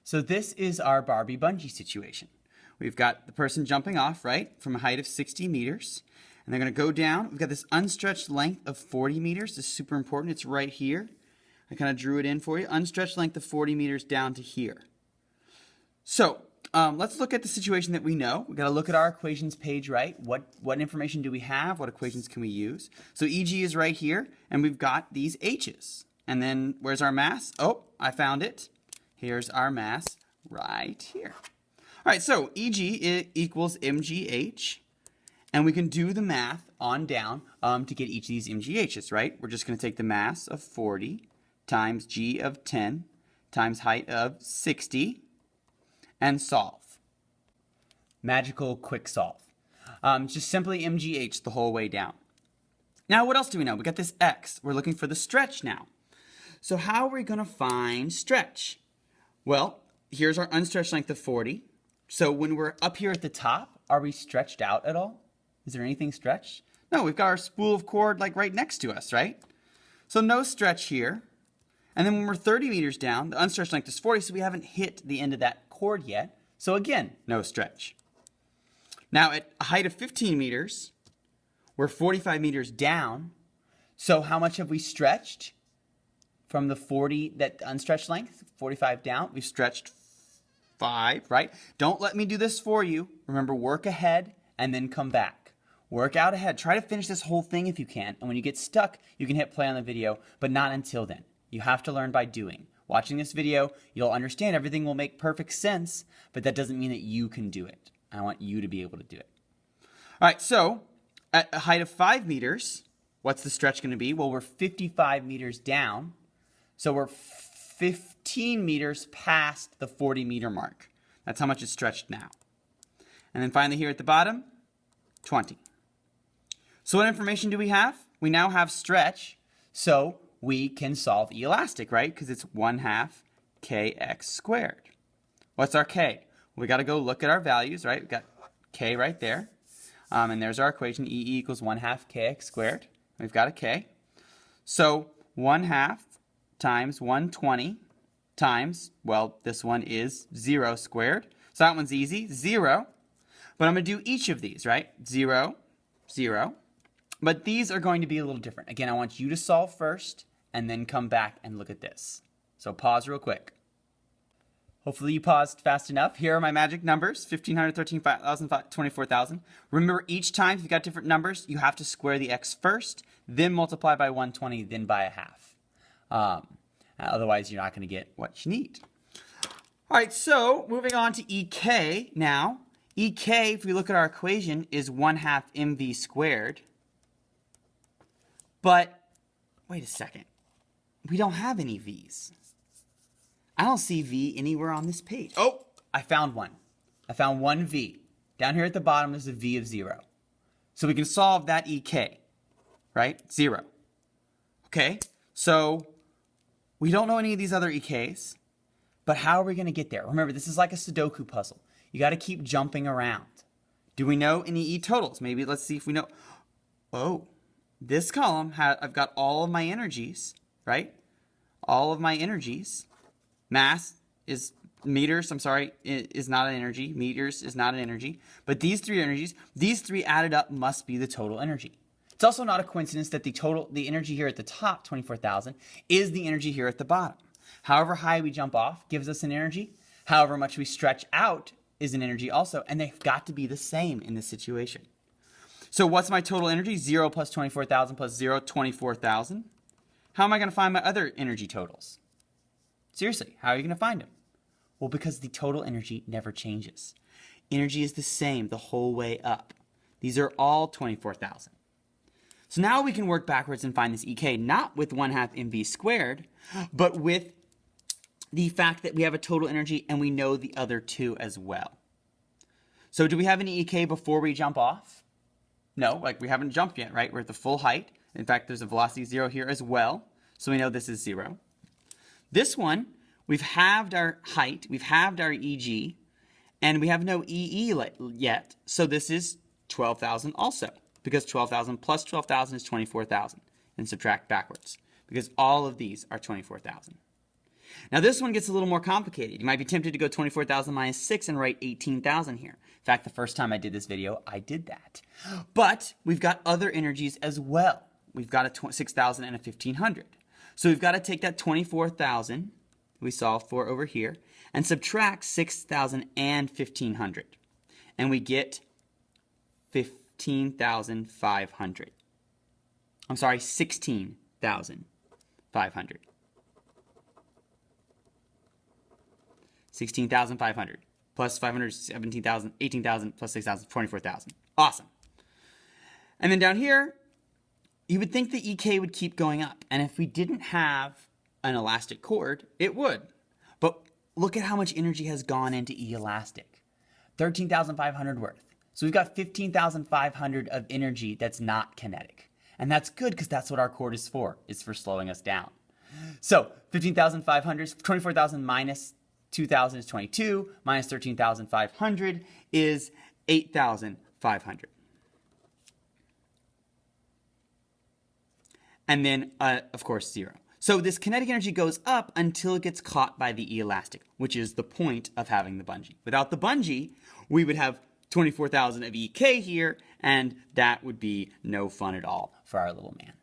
So this is our Barbie bungee situation. We've got the person jumping off, right, from a height of 60 meters. And they're going to go down. We've got this unstretched length of 40 meters. This is super important. It's right here. I kind of drew it in for you. Unstretched length of 40 meters down to here. So let's look at the situation that we know. We've got to look at our equations page, right? What information do we have? What equations can we use? So EG is right here, and we've got these H's. And then where's our mass? Oh, I found it. Here's our mass right here. All right, so EG equals mgh. And we can do the math on down to get each of these mgh's, right? We're just going to take the mass of 40 times g of 10 times height of 60 and solve. Magical quick solve. Just simply mgh the whole way down. Now, what else do we know? We got this x. We're looking for the stretch now. So how are we going to find stretch? Well, here's our unstretched length of 40. So when we're up here at the top, are we stretched out at all? Is there anything stretched? No, we've got our spool of cord like right next to us, right? So no stretch here. And then when we're 30 meters down, the unstretched length is 40, so we haven't hit the end of that cord yet. So again, no stretch. Now at a height of 15 meters, we're 45 meters down. So how much have we stretched? From the 40, that unstretched length, 45 down, we've stretched 5, right? Don't let me do this for you. Remember, work ahead and then come back. Work out ahead. Try to finish this whole thing if you can. And when you get stuck, you can hit play on the video, but not until then. You have to learn by doing. Watching this video, you'll understand everything will make perfect sense, but that doesn't mean that you can do it. I want you to be able to do it. All right, so at a height of 5 meters, what's the stretch going to be? Well, we're 55 meters down. So we're 15 meters past the 40 meter mark. That's how much it's stretched now. And then finally here at the bottom, 20. So what information do we have? We now have stretch, so we can solve elastic, right? Because it's 1/2 kx squared. What's our k? We got to go look at our values, right? We've got k right there. And there's our equation, E equals 1/2 kx squared. We've got a k. So 1/2 times 120 times, well, this one is 0 squared. So that one's easy, 0. But I'm going to do each of these, right? 0, 0. But these are going to be a little different. Again, I want you to solve first and then come back and look at this. So pause real quick. Hopefully you paused fast enough. Here are my magic numbers, 1,500, 13,000, 24,000. Remember, each time if you've got different numbers, you have to square the x first, then multiply by 120, then by 1/2. Otherwise, you're not going to get what you need. All right, so moving on to EK now. EK, if we look at our equation, is 1/2 mv squared. But wait a second. We don't have any v's. I don't see v anywhere on this page. Oh, I found one. I found one v. Down here at the bottom is a v of 0. So we can solve that EK, right? 0. Okay, so we don't know any of these other EKs, but how are we going to get there? Remember, this is like a Sudoku puzzle. You got to keep jumping around. Do we know any E totals? Maybe let's see if we know. Oh, this column, I've got all of my energies, right? All of my energies. Mass is meters, is not an energy. Meters is not an energy. But these three energies, these three added up must be the total energy. It's also not a coincidence that the energy here at the top, 24,000, is the energy here at the bottom. However high we jump off gives us an energy. However much we stretch out is an energy also, and they've got to be the same in this situation. So what's my total energy? 0 plus 24,000 plus 0, 24,000. How am I going to find my other energy totals? Seriously, how are you going to find them? Well, because the total energy never changes. Energy is the same the whole way up. These are all 24,000. So now we can work backwards and find this EK, not with 1/2 mv squared, but with the fact that we have a total energy and we know the other two as well. So do we have any EK before we jump off? No, like we haven't jumped yet, right? We're at the full height. In fact, there's a velocity 0 here as well. So we know this is 0. This one, we've halved our height, we've halved our EG, and we have no EE yet. So this is 12,000 also, because 12,000 plus 12,000 is 24,000. And subtract backwards, because all of these are 24,000. Now this one gets a little more complicated. You might be tempted to go 24,000 minus 6 and write 18,000 here. In fact, the first time I did this video, I did that. But we've got other energies as well. We've got a 6,000 and a 1,500. So we've got to take that 24,000 we solved for over here and subtract 6,000 and 1,500. And we get 15,500. I'm sorry, 16,500. 16,500 plus 500, 17,000, 18,000 plus 6,000, 24,000. Awesome. And then down here, you would think the EK would keep going up. And if we didn't have an elastic cord, it would. But look at how much energy has gone into E elastic. 13,500 worth. So we've got 15,500 of energy that's not kinetic. And that's good because that's what our cord is for slowing us down. So 15,500, 24,000 minus 2,000 is 22, minus 13,500 is 8,500. And then, of course, 0. So this kinetic energy goes up until it gets caught by the elastic, which is the point of having the bungee. Without the bungee, we would have 24,000 of EK here, and that would be no fun at all for our little man.